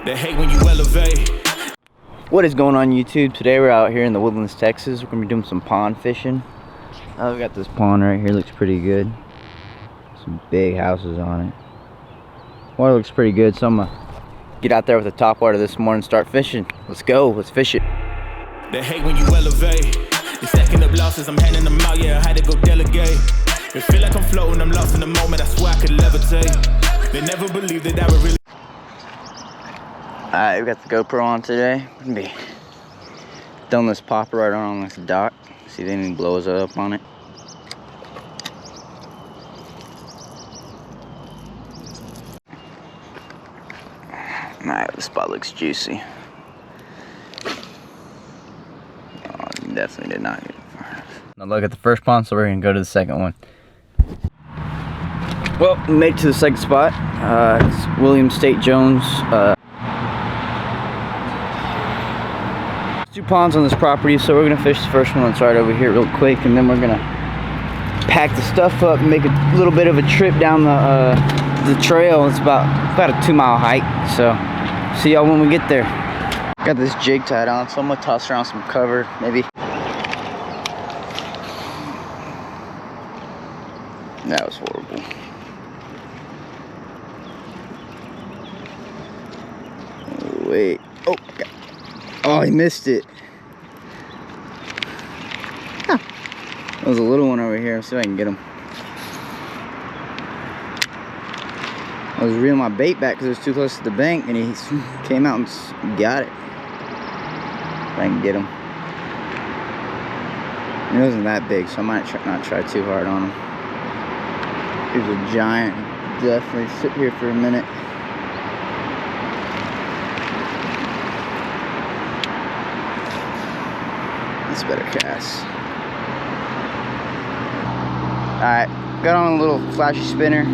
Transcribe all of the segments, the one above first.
They hate when you elevate. What is going on YouTube? Today we're out here in the Woodlands, Texas. We're gonna be doing some pond fishing. We got this pond right here, looks pretty good. Some big houses on it. Water looks pretty good, so I'm gonna get out there with the top water this morning and start fishing. Let's go, let's fish it. They hate when you elevate. You're stacking up losses, I'm handing them out, yeah, I had to go delegate. It feel like I'm floating, I'm lost in the moment, I swear I could levitate. They never believed that I would really. Alright, we got the GoPro on today. We're gonna be throwing this popper right on this dock. See if anything blows up on it. Alright, the spot looks juicy. Oh, definitely did not get it far enough. Now look at the first pond, so we're gonna go to the second one. Well, we made it to the second spot. It's William State Jones. Two ponds on this property, so we're gonna fish the first one that's right over here real quick, and then we're gonna pack the stuff up and make a little bit of a trip down the trail. It's about a 2-mile hike, so see y'all when we get there. Got this jig tied on, so I'm gonna toss around some cover, maybe. That was horrible. Oh, wait. Oh, God. Oh, he missed it. Huh. There was a little one over here. Let's see if I can get him. I was reeling my bait back because it was too close to the bank, and he came out and got it. If I can get him. It wasn't that big, so I might not try too hard on him. Here's a giant. Definitely sit here for a minute. That's better cast. Alright, got on a little flashy spinner. A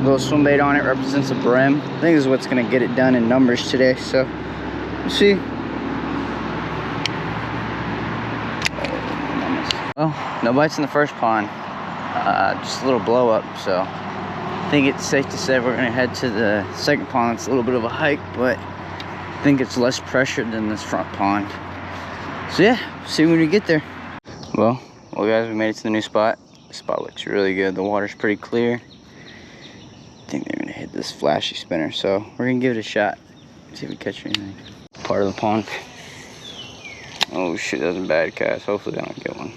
little swim bait on it, represents a brim. I think this is what's gonna get it done in numbers today, so we'll see. Well, no bites in the first pond. Just a little blow up, so I think it's safe to say we're gonna head to the second pond. It's a little bit of a hike, but I think it's less pressured than this front pond. So yeah, see when we get there. Well guys, we made it to the new spot. The spot looks really good. The water's pretty clear. I think they're gonna hit this flashy spinner, so we're gonna give it a shot. See if we catch anything. Part of the pond. Oh shoot, that was a bad cast. Hopefully I don't get one.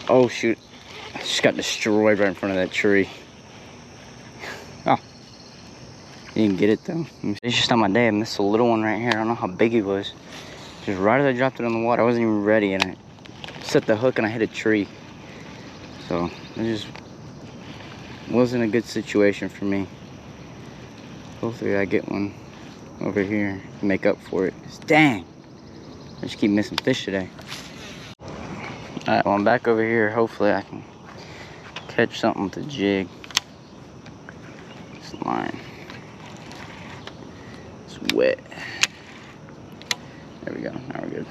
Oh shoot, I just got destroyed right in front of that tree. Oh, didn't get it though. It's just on my day. I missed a little one right here. I don't know how big he was. Just right as I dropped it on the water, I wasn't even ready, and I set the hook and I hit a tree. So it just wasn't a good situation for me. Hopefully I get one over here to make up for it. Dang, I just keep missing fish today. Alright, well I'm back over here. Hopefully I can catch something with the jig. This line, it's wet. There we go, now we're good.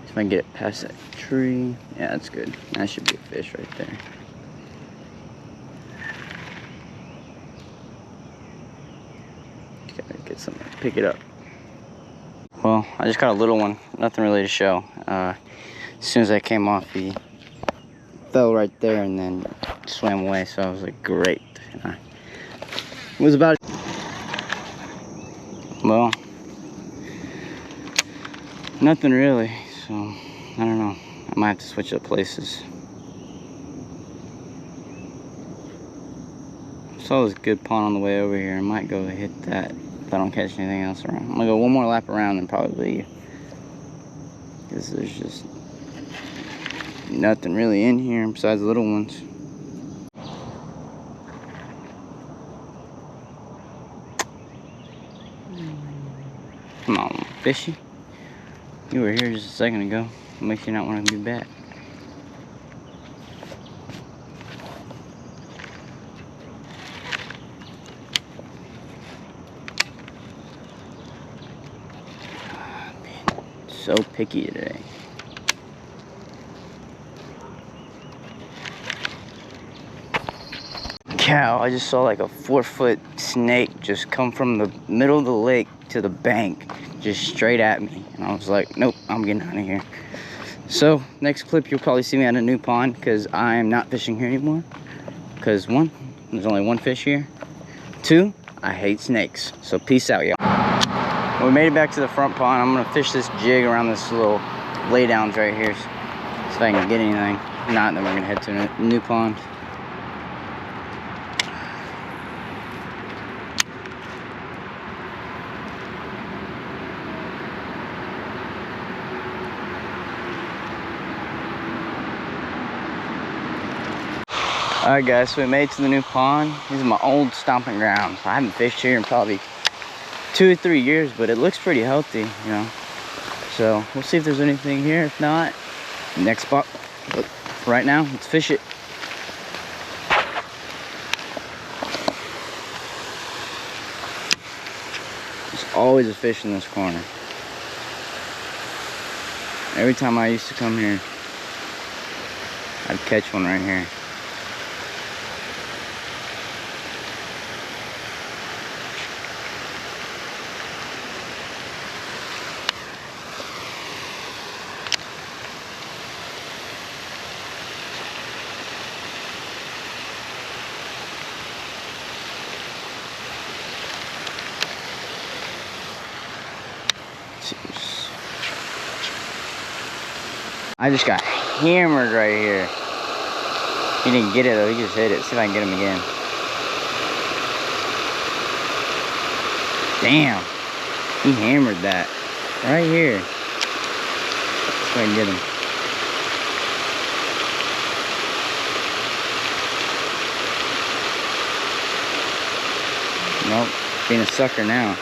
If I can get it past that tree, yeah, that's good. That should be a fish right there. Gotta get something to pick it up. Well, I just got a little one, nothing really to show. As soon as I came off, he fell right there and then swam away, so I was like, great. And it was about, well, nothing really, so I don't know. I might have to switch up places. Saw this good pond on the way over here. I might go hit that if I don't catch anything else around. I'm gonna go one more lap around and probably leave, because there's just nothing really in here besides the little ones. Come on, fishy. You were here just a second ago. What makes you not want to be back? Being so picky today. cow, I just saw like a 4-foot snake just come from the middle of the lake to the bank, just straight at me. And I was like, nope, I'm getting out of here. So, next clip, you'll probably see me at a new pond because I am not fishing here anymore. Because 1, there's only 1 fish here. 2, I hate snakes. So, peace out, y'all. We made it back to the front pond. I'm going to fish this jig around this little laydowns right here. See if I can get anything. If not, then we're going to head to a new pond. Alright guys, so we made it to the new pond. These are my old stomping grounds. I haven't fished here in probably 2 or 3 years, but it looks pretty healthy, you know. So we'll see if there's anything here. If not, next spot. But right now, let's fish it. There's always a fish in this corner. Every time I used to come here, I'd catch one right here. I just got hammered right here. He didn't get it though, he just hit it. See if I can get him again. Damn. He hammered that. Right here. See if I can get him. Nope. Being a sucker now.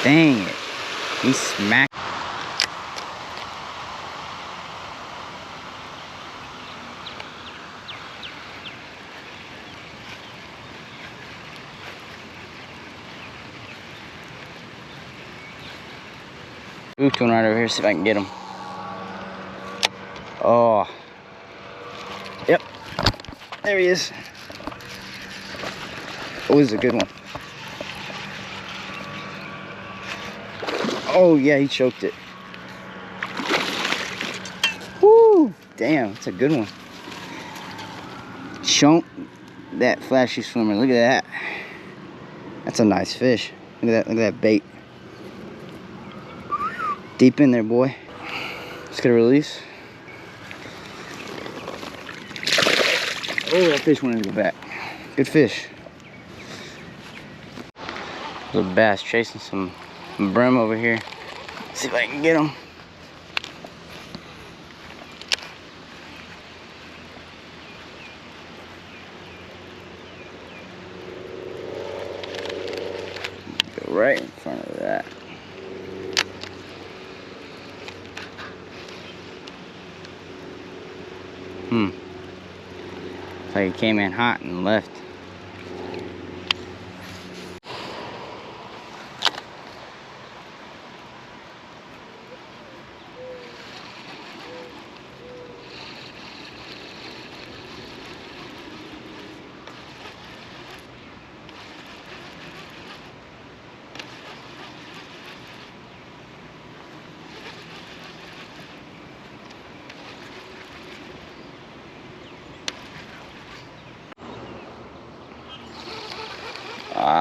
Dang it. He smacked. Spooked one right over here, see if I can get him. Oh. Yep. There he is. Oh, this is a good one. Oh yeah, he choked it. Woo! Damn, it's a good one. Show that flashy swimmer. Look at that. That's a nice fish. Look at that. Look at that bait. Deep in there, boy. Let's get a release. Oh, that fish went into the back. Good fish. Little bass chasing some brim over here. See if I can get him. Go right in front of that. It's like he came in hot and left.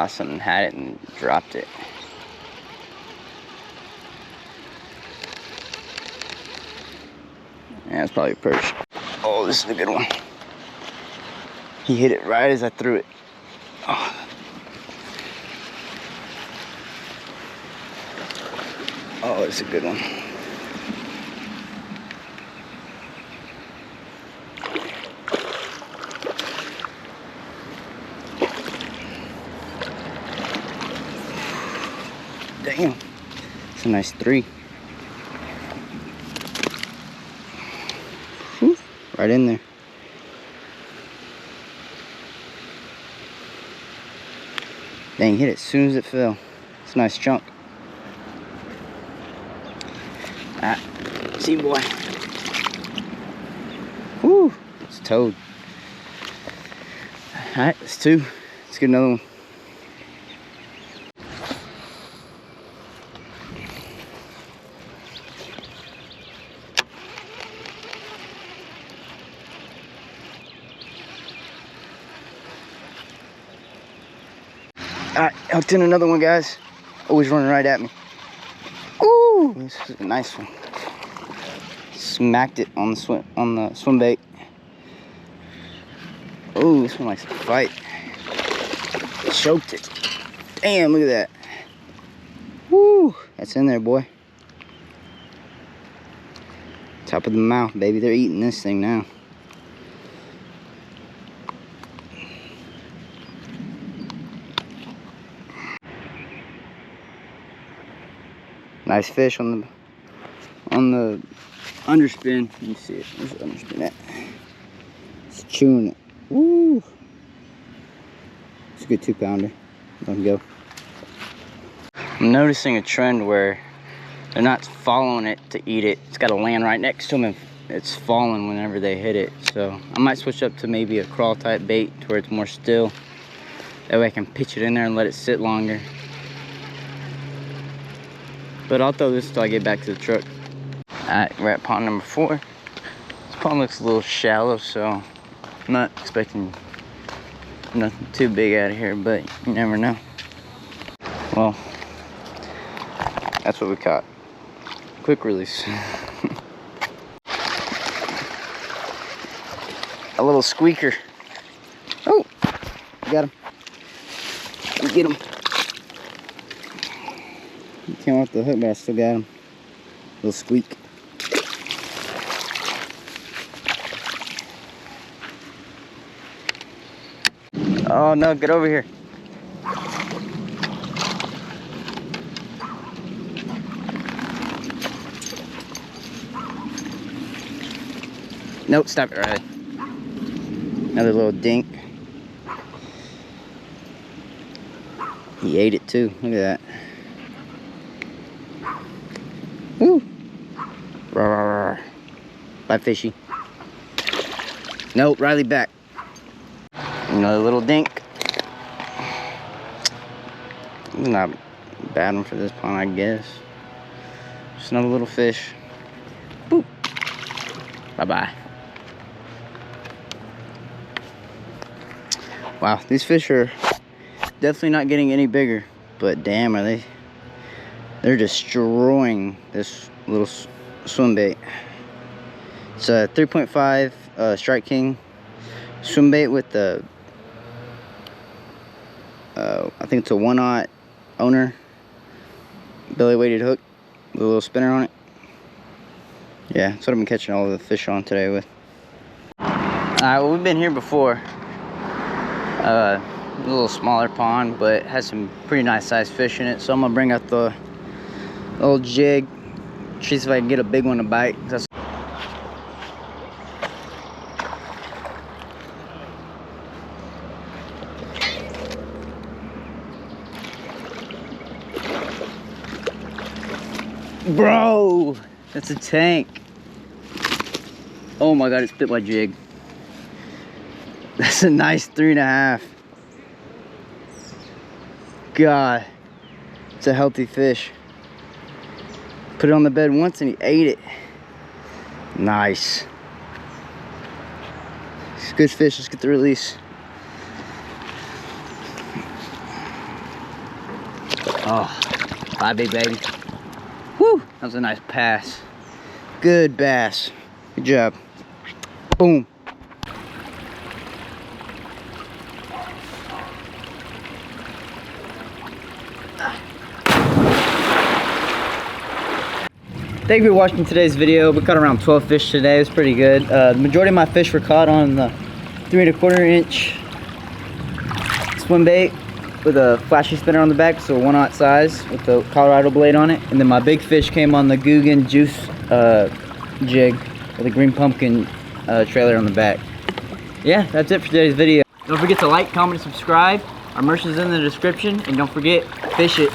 Something had it and dropped it. Yeah, it's probably a perch. Oh, this is a good one. He hit it right as I threw it. Oh. Oh, it's a good one. Damn, it's a nice 3. Whew, right in there. Dang, hit it as soon as it fell. It's a nice chunk. Alright, see you, boy. Woo, it's a toad. Alright, that's 2. Let's get another one. Alright, hooked in another one, guys. Always running right at me. Ooh, this is a nice one. Smacked it on the swim bait. Ooh, this one likes to fight. Choked it. Damn, look at that. Woo, that's in there, boy. Top of the mouth, baby. They're eating this thing now. Nice fish on the underspin. You can see it. Where's the underspin at? It's chewing it. Woo! It's a good 2-pounder. Let him go. I'm noticing a trend where they're not following it to eat it. It's got to land right next to them and it's falling whenever they hit it. So I might switch up to maybe a crawl type bait to where it's more still. That way I can pitch it in there and let it sit longer. But I'll throw this till I get back to the truck. Alright, we're at pond number 4. This pond looks a little shallow, so I'm not expecting nothing too big out of here, but you never know. Well, that's what we caught. Quick release. A little squeaker. Oh, got him. Get him. He came off the hook, but I still got him. Little squeak. Oh no, get over here. Nope, stop it, Riley. Another little dink. He ate it too, look at that. Woo! Rawr. Bye, fishy. Nope, Riley back. Another little dink. Not a bad one for this pond, I guess. Just another little fish. Boop. Bye-bye. Wow, these fish are definitely not getting any bigger, but damn, are they? They're destroying this little swim bait. It's a 3.5 Strike King swim bait with the I think it's a 1/0 owner belly weighted hook with a little spinner on it. Yeah, that's what I've been catching all of the fish on today with. Alright, well, we've been here before. A little smaller pond, but it has some pretty nice sized fish in it, so I'm gonna bring out the old jig, see if I can get a big one to bite. Bro, that's a tank. Oh my god, it spit my jig. That's a nice 3.5. God, it's a healthy fish. Put it on the bed once and he ate it. Nice. It's a good fish. Let's get the release. Oh, bye, big baby. Woo, that was a nice pass. Good bass. Good job. Boom. Thank you for watching today's video. We caught around 12 fish today. It was pretty good. The majority of my fish were caught on the 3¼ inch swim bait with a flashy spinner on the back, so a 1/0 size with the Colorado blade on it. And then my big fish came on the Guggen juice jig with a green pumpkin trailer on the back. Yeah, that's it for today's video. Don't forget to like, comment, and subscribe. Our merch is in the description, and don't forget, fish it.